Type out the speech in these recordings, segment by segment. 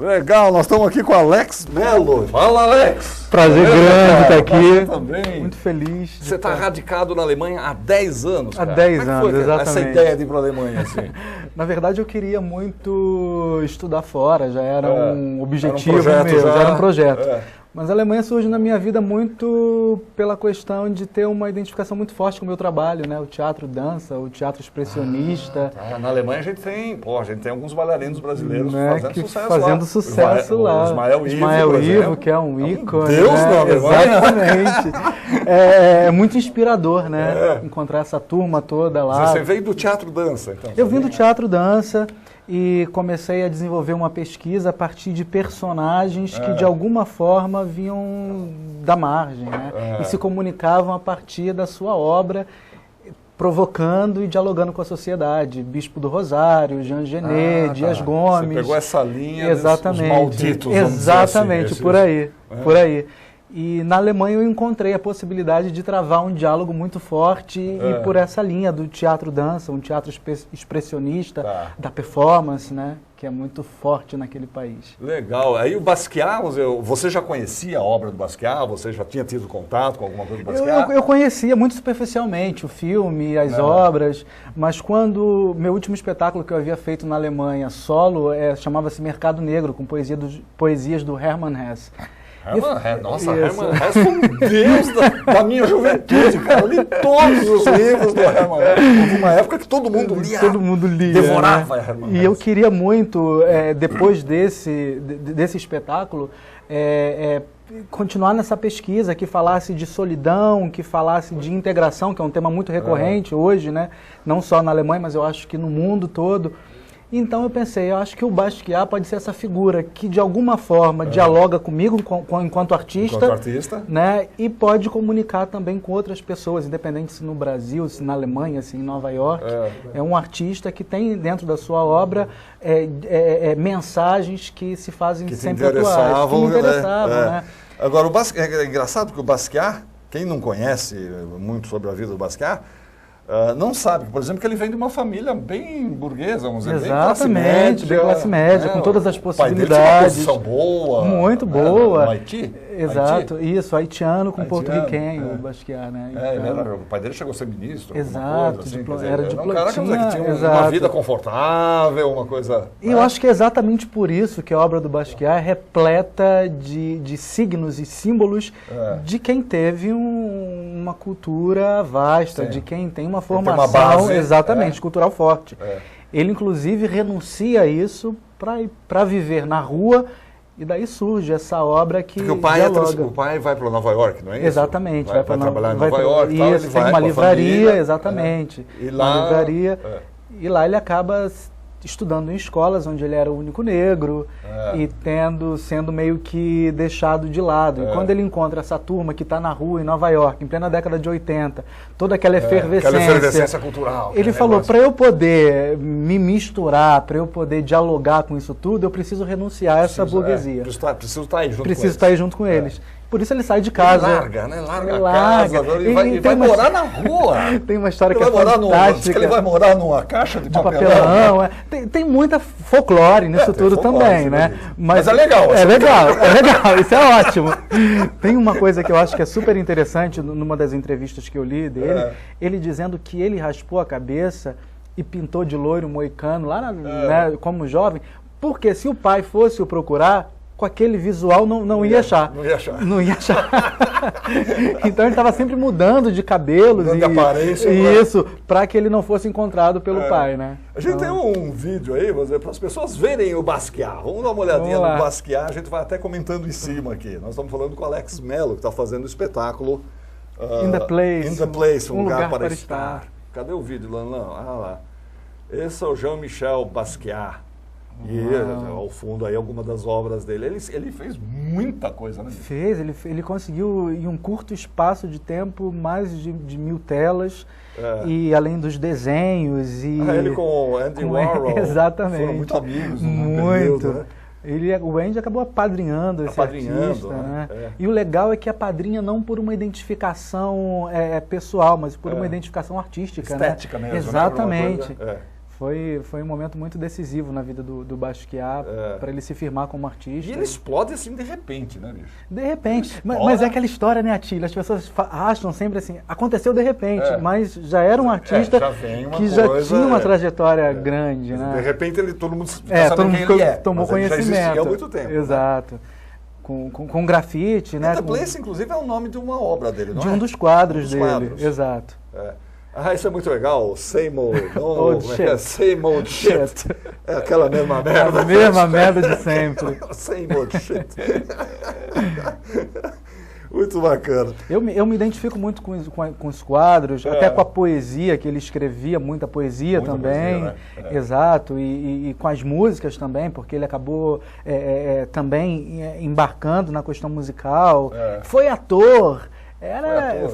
Legal, nós estamos aqui com o Alex Melo. Fala, Alex! Prazer grande estar aqui. Também. Muito feliz. Você está radicado na Alemanha há 10 anos, cara. Há 10 Como é que anos, foi, exatamente. essa ideia de ir para a Alemanha, assim? Na verdade, eu queria muito estudar fora, já era um objetivo projeto meu, já era um projeto. É. Mas a Alemanha surge na minha vida muito pela questão de ter uma identificação muito forte com o meu trabalho, né? O teatro dança, o teatro expressionista. Na Alemanha a gente tem alguns bailarinos brasileiros fazendo sucesso lá. O Ismael Ivo, que é um ícone. Deus, né? na Alemanha. Exatamente. É muito inspirador, né? Encontrar essa turma toda lá. Você veio do teatro dança, então? Eu vim do teatro dança e comecei a desenvolver uma pesquisa a partir de personagens que de alguma forma vinham da margem, né? E se comunicavam a partir da sua obra, provocando e dialogando com a sociedade. Bispo do Rosário, Jean Genet, Dias Gomes. Você pegou essa linha exatamente, dos malditos, exatamente, assim, por aí, por aí. E na Alemanha eu encontrei a possibilidade de travar um diálogo muito forte e por essa linha do teatro-dança, um teatro expressionista, da performance, né, que é muito forte naquele país. Legal. Aí o Basquiat, você já conhecia a obra do Basquiat? Você já tinha tido contato com alguma coisa do Basquiat? Eu conhecia muito superficialmente o filme, as obras, mas quando meu último espetáculo que eu havia feito na Alemanha, solo, chamava-se Mercado Negro, com poesias do Hermann Hesse. Hermann Hesse foi um deus da minha juventude, cara. Eu li todos os livros do Hermann Hesse. Houve uma época que todo mundo lia. Todo mundo lia. Devorava, né? Hermann Hesse. E eu queria muito, depois desse espetáculo, continuar nessa pesquisa que falasse de solidão, que falasse de integração, que é um tema muito recorrente hoje, né? Não só na Alemanha, mas eu acho que no mundo todo. Então eu pensei, eu acho que o Basquiat pode ser essa figura que de alguma forma dialoga comigo enquanto artista, né, e pode comunicar também com outras pessoas, independente se no Brasil, se na Alemanha, se em Nova York. É um artista que tem dentro da sua obra mensagens que se fazem sempre atuais, que me interessavam, né? Agora, é engraçado porque o Basquiat, quem não conhece muito sobre a vida do Basquiat, não sabe, por exemplo, que ele vem de uma família bem burguesa, vamos dizer, exatamente, bem classe média, com todas as possibilidades. O pai dele tinha uma posição boa. Muito boa. No Haiti? Exato, Haiti? Isso, haitiano com porto-riquenho, o Basquiat, né? Então, o pai dele chegou a ser ministro. Exato, coisa, assim, era diplomata. Que tinha uma vida confortável, uma coisa... E eu acho que é exatamente por isso que a obra do Basquiat é repleta de signos e símbolos de quem teve uma cultura vasta, de quem tem uma formação uma base, exatamente cultural forte. Ele inclusive renuncia a isso para viver na rua, e daí surge essa obra que porque o pai vai para Nova York, não é isso? Exatamente, vai trabalhar em Nova York, isso, ele vai tem uma livraria, família, exatamente. E lá, uma livraria, e lá ele acaba estudando em escolas onde ele era o único negro e sendo meio que deixado de lado. E quando ele encontra essa turma que está na rua em Nova York, em plena década de 80, toda aquela efervescência cultural. Ele falou, para eu poder me misturar, para eu poder dialogar com isso tudo, eu preciso renunciar a essa burguesia. Preciso estar aí junto com eles. Preciso estar aí junto com eles. Por isso ele sai de casa. Larga a casa. E vai morar na rua. Tem uma história que é fantástica. Ele vai morar numa caixa de papelão. Tem muita folclore nisso tudo também, né? Mas é legal. É legal, isso é ótimo. Tem uma coisa que eu acho que é super interessante, numa das entrevistas que eu li dele, ele dizendo que ele raspou a cabeça e pintou de loiro moicano lá né, como jovem, porque se o pai fosse o procurar, com aquele visual não ia achar. Não ia achar. Então ele estava sempre mudando de cabelos de aparência, isso, para que ele não fosse encontrado pelo pai, né? A gente tem um vídeo aí, para as pessoas verem o Basquiat. Vamos dar uma olhadinha no Basquiat, a gente vai até comentando em cima aqui. Nós estamos falando com o Alex Melo, que está fazendo o espetáculo In the Place, um lugar para estar. Cadê o vídeo, Lanlan? Lá. Esse é o Jean-Michel Basquiat. E ao fundo aí algumas das obras dele. Ele fez muita coisa, né? Ele conseguiu em um curto espaço de tempo mais de 1000 telas. E além dos desenhos e... ele com o Andy Warhol. Exatamente. Foram muito amigos. Muito. Período, né? O Andy acabou apadrinhando esse artista, né? E o legal é que apadrinha não por uma identificação pessoal, mas por uma identificação artística, estética, né? mesmo. Exatamente. Né? Foi um momento muito decisivo na vida do Basquiat, para ele se firmar como artista. E ele explode assim de repente, né, bicho? De repente. Mas é aquela história, né, Atílio? As pessoas acham sempre assim, aconteceu de repente, mas já era um artista que já tinha uma trajetória grande, né? De repente todo mundo sabe quem ele é. Tomou conhecimento. Já existia há muito tempo. Exato. Né? Com grafite, né? The Place, inclusive, é o nome de uma obra dele, não é? De um dos quadros dele, exato. Isso é muito legal, same old shit. Same old shit. É aquela mesma merda. A mesma merda de sempre. Same old shit. Muito bacana. Eu me identifico muito com os quadros, até com a poesia, que ele escrevia muita poesia muita também. Poesia, né? Exato, e com as músicas também, porque ele acabou também embarcando na questão musical. Foi ator.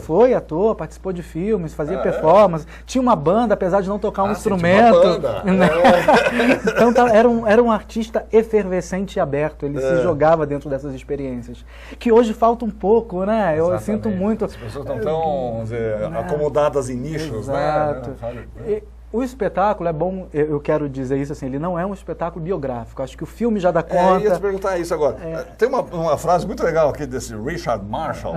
Foi ator, participou de filmes, fazia performance, tinha uma banda, apesar de não tocar um instrumento. Tinha uma banda. Né? Então era um artista efervescente e aberto, ele se jogava dentro dessas experiências. Que hoje falta um pouco, né? Eu sinto muito. As pessoas estão tão, vamos dizer, acomodadas em nichos, exato. Né? O espetáculo é bom, eu quero dizer isso assim, ele não é um espetáculo biográfico. Acho que o filme já dá conta. Eu ia te perguntar isso agora. Tem uma frase muito legal aqui desse Richard Marshall.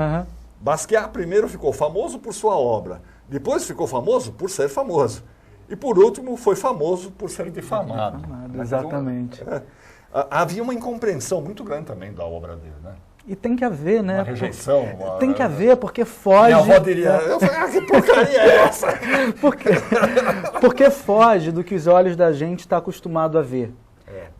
Basquiat primeiro ficou famoso por sua obra, depois ficou famoso por ser famoso. E por último foi famoso por ser difamado. Exatamente. Havia uma incompreensão muito grande também da obra dele, né? E tem que haver, né? Uma rejeição. Tem que haver, porque foge... Minha avó diria, que porcaria é essa? Porque foge do que os olhos da gente estão acostumados a ver.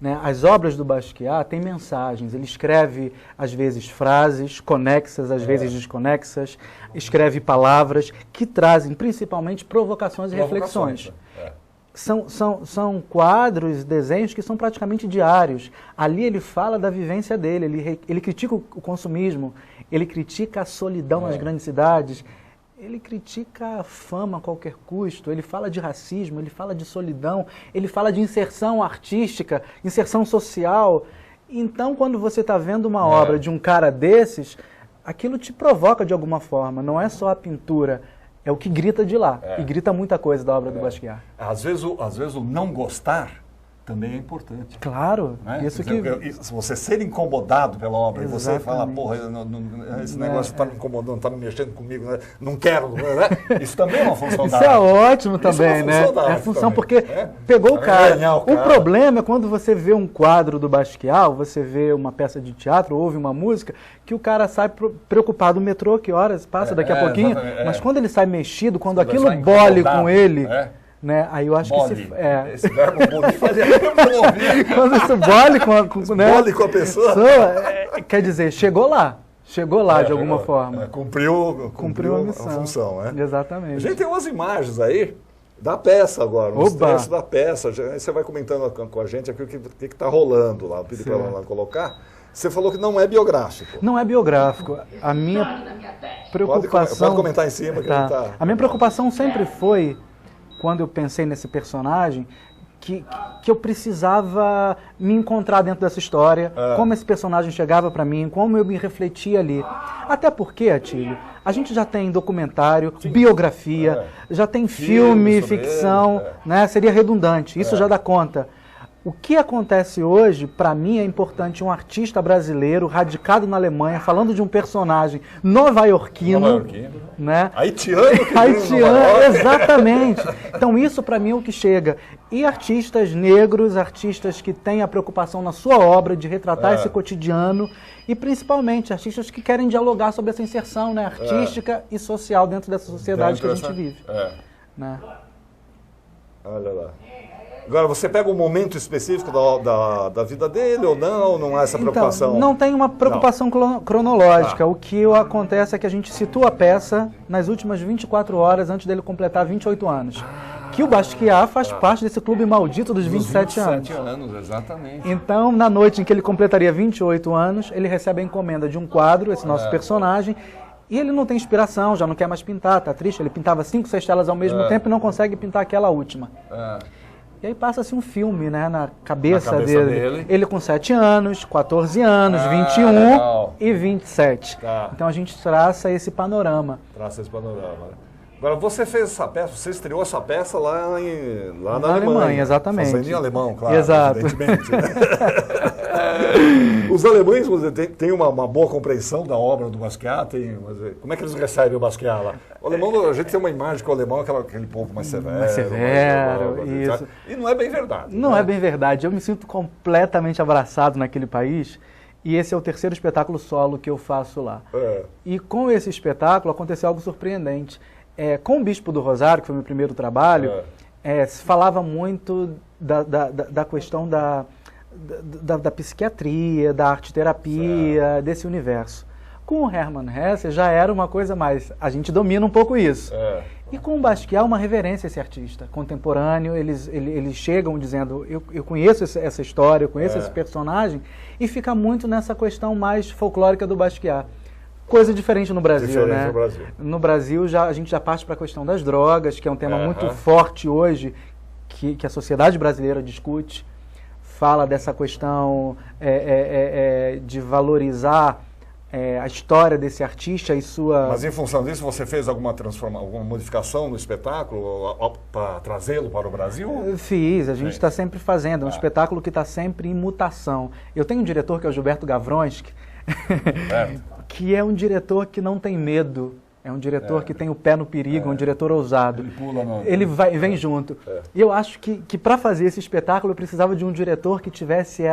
Né? As obras do Basquiat têm mensagens, ele escreve às vezes frases conexas, às vezes desconexas, escreve palavras que trazem principalmente provocações e reflexões. São quadros, desenhos que são praticamente diários. Ali ele fala da vivência dele, ele critica o consumismo, ele critica a solidão nas grandes cidades, ele critica a fama a qualquer custo, ele fala de racismo, ele fala de solidão, ele fala de inserção artística, inserção social. Então, quando você está vendo uma obra de um cara desses, aquilo te provoca de alguma forma, não é só a pintura, é o que grita de lá, e grita muita coisa da obra do Basquiat. Às vezes o não gostar também é importante. Claro. Né? Isso se você ser incomodado pela obra e você fala, porra, esse negócio está me incomodando, está me mexendo comigo, né? Não quero, né? Isso também é uma função da arte. Isso é ótimo também, né? É a função porque pegou o cara. O problema é quando você vê um quadro do Basquiat, você vê uma peça de teatro, ouve uma música, que o cara sai preocupado no metrô, que horas passa daqui a pouquinho, mas quando ele sai mexido, quando aquilo bole com ele... Né? Aí eu acho que esse verbo boli fazia tempo que eu não ouvi. Quando isso bole com a pessoa, quer dizer, chegou lá de alguma forma. Cumpriu a função, né? Exatamente. A gente tem umas imagens aí da peça agora, uns trechos da peça. Aí você vai comentando com a gente aqui o que está rolando lá, pedi para ela colocar. Você falou que não é biográfico. Não é biográfico. A minha preocupação... Pode comentar em cima. Que A minha preocupação sempre foi, quando eu pensei nesse personagem, que eu precisava me encontrar dentro dessa história, como esse personagem chegava para mim, como eu me refletia ali. Até porque, Atílio, a gente já tem documentário, biografia, já tem filme, ficção, né? Seria redundante, isso já dá conta. O que acontece hoje, para mim, é importante um artista brasileiro, radicado na Alemanha, falando de um personagem nova-iorquino, né? Haitiano, exatamente. Então isso para mim é o que chega. E artistas negros, artistas que têm a preocupação na sua obra de retratar esse cotidiano, e principalmente artistas que querem dialogar sobre essa inserção, né, artística e social dentro dessa sociedade que a gente vive. Né? Olha lá. Agora, você pega um momento específico da vida dele ou não? Não há essa preocupação? Então, não tem uma preocupação cronológica. O que acontece é que a gente situa a peça nas últimas 24 horas antes dele completar 28 anos. Que o Basquiat faz parte desse clube maldito dos 27 anos. 27 anos, exatamente. Então, na noite em que ele completaria 28 anos, ele recebe a encomenda de um quadro, esse nosso personagem, e ele não tem inspiração, já não quer mais pintar, tá triste. Ele pintava 5, 6 telas ao mesmo tempo e não consegue pintar aquela última. E aí passa-se um filme, né, na cabeça dele. Ele com 7 anos, 14 anos, 21 legal. E 27. Então a gente traça esse panorama. Traça esse panorama. Agora, você fez essa peça, você estreou essa peça lá na Alemanha. Exatamente. Fazendo em alemão, claro, exato. Evidentemente. Né? Os alemães têm uma boa compreensão da obra do Basquiat? Como é que eles recebem o Basquiat lá? O alemão, a gente tem uma imagem que o alemão é aquele povo mais severo. Mais severo, isso. E não é bem verdade. Não né? é bem verdade. Eu me sinto completamente abraçado naquele país. E esse é o terceiro espetáculo solo que eu faço lá. E com esse espetáculo aconteceu algo surpreendente. Com o Bispo do Rosário, que foi meu primeiro trabalho, se falava muito da questão da psiquiatria, da arte-terapia, desse universo. Com o Hermann Hesse já era uma coisa mais... A gente domina um pouco isso. E com o Basquiat, uma reverência a esse artista contemporâneo. Eles chegam dizendo, eu conheço essa história, eu conheço esse personagem, e fica muito nessa questão mais folclórica do Basquiat. Coisa diferente no Brasil, né? No Brasil, a gente já parte para a questão das drogas, que é um tema muito forte hoje, que a sociedade brasileira discute. Fala dessa questão de valorizar a história desse artista e sua... Mas em função disso, você fez alguma modificação no espetáculo para trazê-lo para o Brasil? Fiz, a gente está sempre fazendo, é um espetáculo que está sempre em mutação. Eu tenho um diretor que é o Gilberto Gavronski, que é um diretor que não tem medo, é um diretor que tem o pé no perigo, é um diretor ousado. Ele pula Ele vem junto. E eu acho que para fazer esse espetáculo eu precisava de um diretor que tivesse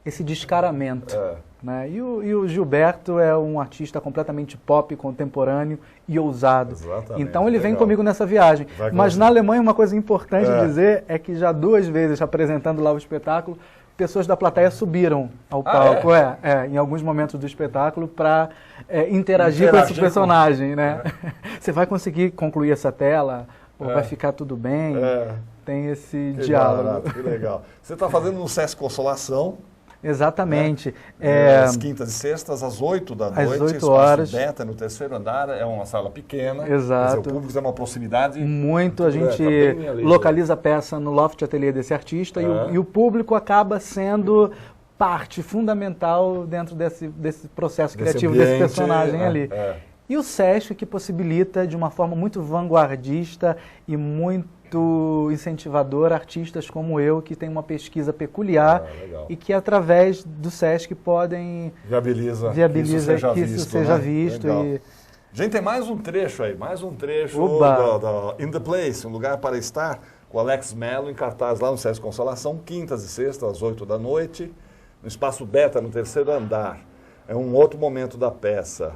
esse descaramento. Né? E o Gilberto é um artista completamente pop, contemporâneo e ousado. Exatamente, então ele vem comigo nessa viagem. Mas na Alemanha uma coisa importante dizer é que já 2 vezes apresentando lá o espetáculo, pessoas da plateia subiram ao palco, em alguns momentos do espetáculo, para interagir com esse personagem. Né? Você vai conseguir concluir essa tela? Ou vai ficar tudo bem? Tem esse diálogo. Barato, que legal. Você está fazendo no Sesc Consolação. Exatamente. Às quintas e sextas, às 8 da noite. Às 8 horas. Beta, no 3º andar, é uma sala pequena. Exato. Quer dizer, o público tem uma proximidade. Muito, a gente localiza a peça no Loft Atelier desse artista e o público acaba sendo parte fundamental dentro desse processo criativo desse personagem ali. E o Sesc que possibilita de uma forma muito vanguardista e muito incentivador artistas como eu, que tem uma pesquisa peculiar e que através do Sesc podem viabiliza que isso seja visto. Gente, tem mais um trecho aí, do In the Place, um lugar para estar, com o Alex Mello em cartaz lá no Sesc Consolação, quintas e sextas às 8 da noite, no espaço Beta, no 3º andar. É um outro momento da peça.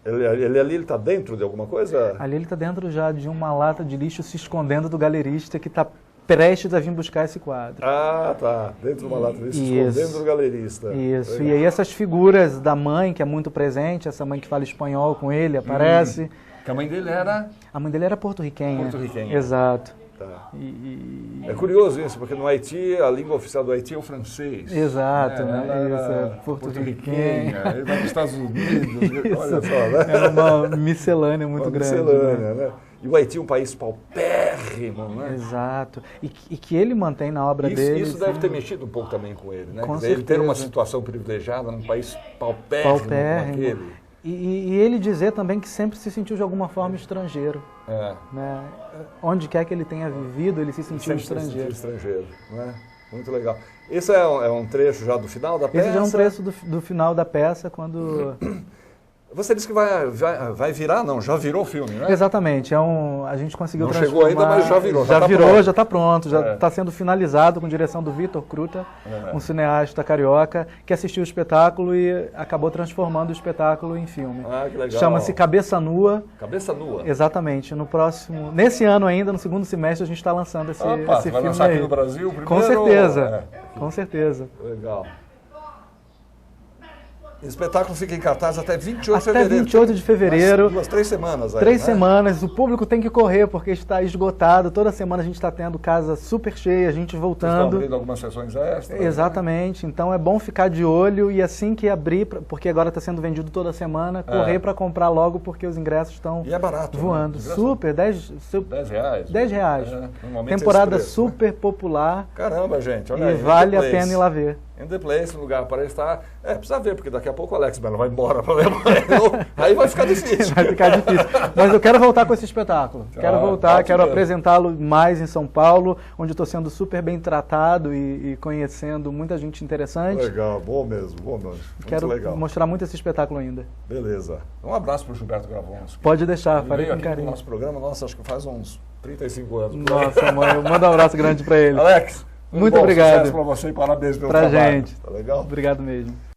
Ele está dentro de alguma coisa? Ali ele está dentro já de uma lata de lixo se escondendo do galerista que está prestes a vir buscar esse quadro. Tá. Dentro de uma lata de lixo se escondendo do galerista. Isso. Legal. E aí essas figuras da mãe, que é muito presente, essa mãe que fala espanhol com ele, aparece. Que a mãe dele era? A mãe dele era porto-riquenha. Porto-riquenha. Exato. Tá. É curioso isso, porque no Haiti, a língua oficial do Haiti é o francês. Exato, né? Isso, é porto-riquenha. Ele vai para os Estados Unidos, olha só, né? É uma miscelânea muito grande. Miscelânea, né? E o Haiti é um país paupérrimo, né? Exato. E que ele mantém na obra dele. Isso deve ter mexido um pouco também com ele, né? Com certeza. Ele ter uma situação privilegiada num país paupérrimo como aquele. E ele dizer também que sempre se sentiu de alguma forma estrangeiro. Né? Onde quer que ele tenha vivido, ele se sentiu estrangeiro. Né? Muito legal. Esse é um trecho já do final da peça? Esse já é um trecho do final da peça, quando... Você disse que vai virar, não, já virou filme, né? Exatamente, a gente conseguiu transformar... Não chegou ainda, mas já virou. Já está pronto, já está sendo finalizado com direção do Vitor Kruta, um cineasta carioca, que assistiu o espetáculo e acabou transformando o espetáculo em filme. Que legal. Chama-se Cabeça Nua. Cabeça Nua? Exatamente, nesse ano ainda, no 2º semestre, a gente está lançando esse filme. Vai lançar aqui no Brasil primeiro? Com certeza, com certeza. Legal. O espetáculo fica em cartaz até 28 de fevereiro. Até 28 de fevereiro. 3 semanas aí, 3 semanas. O público tem que correr porque está esgotado. Toda semana a gente está tendo casa super cheia, a gente voltando. Vocês estão abrindo algumas sessões extras. Exatamente. Né? Então é bom ficar de olho e assim que abrir, porque agora está sendo vendido toda semana, correr para comprar logo porque os ingressos estão voando. Né? Super, R$10. R$10. Temporada super popular. Caramba, gente. Olha e vale a pena ir lá ver. In the Place, um lugar para estar. Precisa ver, porque daqui a pouco o Alex Mello vai embora para levar. Aí vai ficar difícil. Vai ficar difícil. Mas eu quero voltar com esse espetáculo. Quero voltar, quero apresentá-lo mais em São Paulo, onde estou sendo super bem tratado e conhecendo muita gente interessante. Legal, bom mesmo, bom mesmo. Quero mostrar muito esse espetáculo ainda. Beleza. Um abraço para o Gilberto Gravons. Pode deixar, farei com carinho. No nosso programa, nossa, acho que faz uns 35 anos. Nossa, mãe, manda um abraço grande para ele. Alex, muito obrigado. Sucesso para você e parabéns pelo trabalho. Pra gente. Tá legal? Obrigado mesmo.